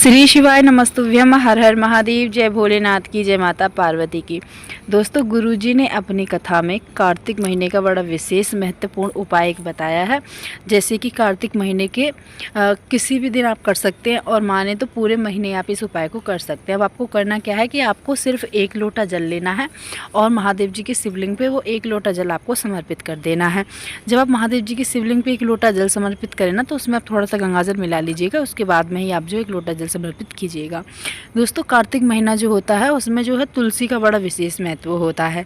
श्री शिवाय नमस्तुभ्यम। हर हर महादेव। जय भोलेनाथ की, जय माता पार्वती की। दोस्तों, गुरुजी ने अपनी कथा में कार्तिक महीने का बड़ा विशेष महत्वपूर्ण उपाय एक बताया है। जैसे कि कार्तिक महीने के किसी भी दिन आप कर सकते हैं और माने तो पूरे महीने आप इस उपाय को कर सकते हैं। अब आपको करना क्या है कि आपको सिर्फ 1 लोटा जल लेना है और महादेव जी के शिवलिंग पे वो 1 लोटा जल आपको समर्पित कर देना है। जब आप महादेव जी के शिवलिंग पे 1 लोटा जल समर्पित करें ना, तो उसमें आप थोड़ा सा गंगाजल मिला लीजिएगा। उसके बाद में ही आप जो 1 लोटा जल समर्पित कीजिएगा। दोस्तों, कार्तिक महीना जो होता है उसमें जो है तुलसी का बड़ा विशेष महत्व होता है।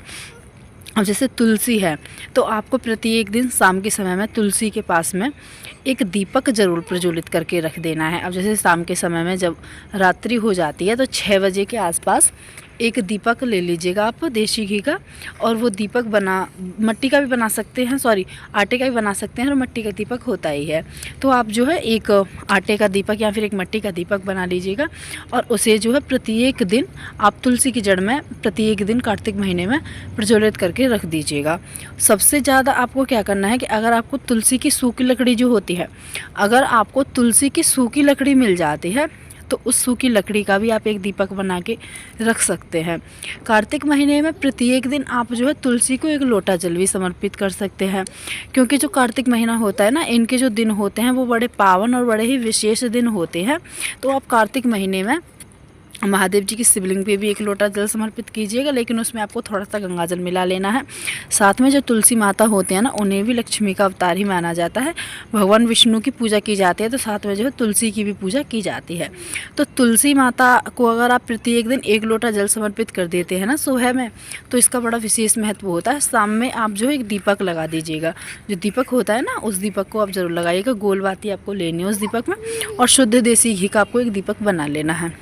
अब जैसे तुलसी है तो आपको प्रत्येक दिन शाम के समय में तुलसी के पास में एक दीपक ज़रूर प्रज्वलित करके रख देना है। अब जैसे शाम के समय में जब रात्रि हो जाती है तो 6 बजे के आसपास एक दीपक ले लीजिएगा आप देसी घी का, और वो दीपक मट्टी का भी बना सकते हैं, आटे का भी बना सकते हैं, और मट्टी का दीपक होता ही है। तो आप जो है एक आटे का दीपक या फिर एक मट्टी का दीपक बना लीजिएगा और उसे जो है प्रत्येक दिन आप तुलसी की जड़ में प्रत्येक दिन कार्तिक महीने में प्रज्वलित करके रख दीजिएगा। सबसे ज़्यादा आपको क्या करना है कि अगर आपको तुलसी की सूखी लकड़ी जो होती है, अगर आपको तुलसी की सूखी लकड़ी मिल जाती है तो उस सूखी लकड़ी का भी आप एक दीपक बना के रख सकते हैं। कार्तिक महीने में प्रत्येक दिन आप जो है तुलसी को 1 लोटा जल भी समर्पित कर सकते हैं, क्योंकि जो कार्तिक महीना होता है ना, इनके जो दिन होते हैं वो बड़े पावन और बड़े ही विशेष दिन होते हैं। तो आप कार्तिक महीने में महादेव जी की शिवलिंग पे भी 1 लोटा जल समर्पित कीजिएगा, लेकिन उसमें आपको थोड़ा सा गंगाजल मिला लेना है। साथ में जो तुलसी माता होते हैं ना, उन्हें भी लक्ष्मी का अवतार ही माना जाता है। भगवान विष्णु की पूजा की जाती है तो साथ में जो है तुलसी की भी पूजा की जाती है। तो तुलसी माता को अगर आप प्रत्येक दिन 1 लोटा जल समर्पित कर देते हैं ना सुबह में, तो इसका बड़ा विशेष महत्व होता है। शाम में आप जो है एक दीपक लगा दीजिएगा। जो दीपक होता है ना, उस दीपक को आप ज़रूर लगाइएगा। गोल बाती आपको लेनी है उस दीपक में, और शुद्ध देसी घी का आपको एक दीपक बना लेना है।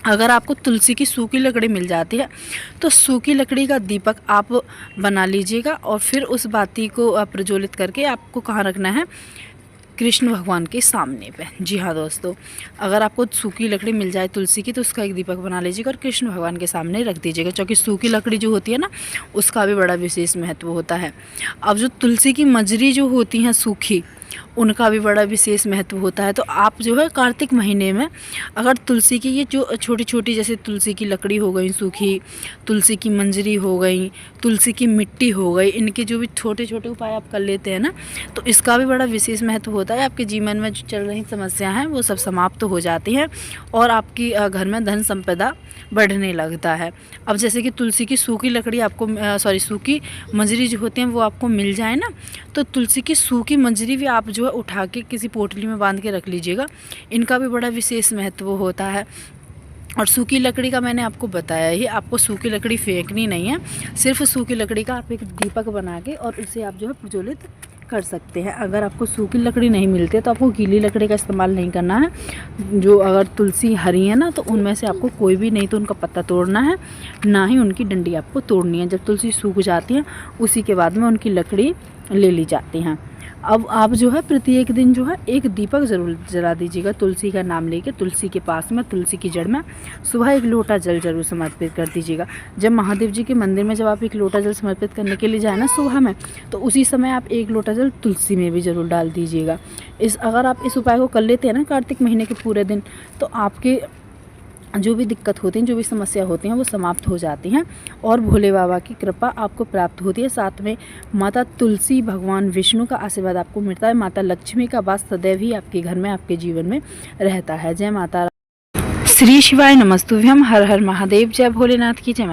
अगर आपको तुलसी की सूखी लकड़ी मिल जाती है तो सूखी लकड़ी का दीपक आप बना लीजिएगा, और फिर उस बाती को प्रज्वलित करके आपको कहाँ रखना है, कृष्ण भगवान के सामने पे। जी हाँ दोस्तों, अगर आपको सूखी लकड़ी मिल जाए तुलसी की तो उसका एक दीपक बना लीजिएगा और कृष्ण भगवान के सामने रख दीजिएगा, क्योंकि सूखी लकड़ी जो होती है ना, उसका भी बड़ा विशेष महत्व होता है। अब जो तुलसी की मंजरी जो होती हैं सूखी, उनका भी बड़ा विशेष महत्व होता है। तो आप जो है कार्तिक महीने में अगर तुलसी की ये जो छोटी छोटी, जैसे तुलसी की लकड़ी हो गई सूखी, तुलसी की मंजरी हो गई, तुलसी की मिट्टी हो गई, इनके जो भी छोटे छोटे उपाय आप कर लेते हैं ना, तो इसका भी बड़ा विशेष महत्व होता है। आपके जीवन में जो चल रही समस्या हैं वो सब समाप्त हो जाती हैं और आपकी घर में धन संपदा बढ़ने लगता है। अब जैसे कि तुलसी की सूखी लकड़ी आपको सूखी मंजरी जो होती हैं वो आपको मिल जाए ना, तो तुलसी की सूखी मंजरी भी आप जो है उठा के किसी पोटली में बांध के रख लीजिएगा। इनका भी बड़ा विशेष महत्व होता है। और सूखी लकड़ी का मैंने आपको बताया ही, आपको सूखी लकड़ी फेंकनी नहीं है, सिर्फ सूखी लकड़ी का आप एक दीपक बना के और उसे आप जो है प्रज्वलित कर सकते हैं। अगर आपको सूखी लकड़ी नहीं मिलती है तो आपको गीली लकड़ी का इस्तेमाल नहीं करना है। जो अगर तुलसी हरी है ना, तो उनमें से आपको कोई भी नहीं तो उनका पत्ता तोड़ना है, ना ही उनकी डंडी आपको तोड़नी है। जब तुलसी सूख जाती है उसी के बाद में उनकी लकड़ी ले ली जाती हैं। अब आप जो है प्रत्येक दिन जो है एक दीपक ज़रूर जला दीजिएगा तुलसी का नाम लेके। तुलसी के पास में, तुलसी की जड़ में सुबह 1 लोटा जल जरूर समर्पित कर दीजिएगा। जब महादेव जी के मंदिर में जब आप 1 लोटा जल समर्पित करने के लिए जाए ना सुबह में, तो उसी समय आप 1 लोटा जल तुलसी में भी ज़रूर डाल दीजिएगा। अगर आप इस उपाय को कर लेते हैं ना कार्तिक महीने के पूरे दिन, तो आपके जो भी दिक्कत होती हैं, जो भी समस्या होती हैं, वो समाप्त हो जाती हैं और भोले बाबा की कृपा आपको प्राप्त होती है। साथ में माता तुलसी, भगवान विष्णु का आशीर्वाद आपको मिलता है। माता लक्ष्मी का वास सदैव ही आपके घर में, आपके जीवन में रहता है। जय माता। श्री शिवाय नमस्तुभ्यम। हर हर महादेव। जय भोलेनाथ की, जय माता।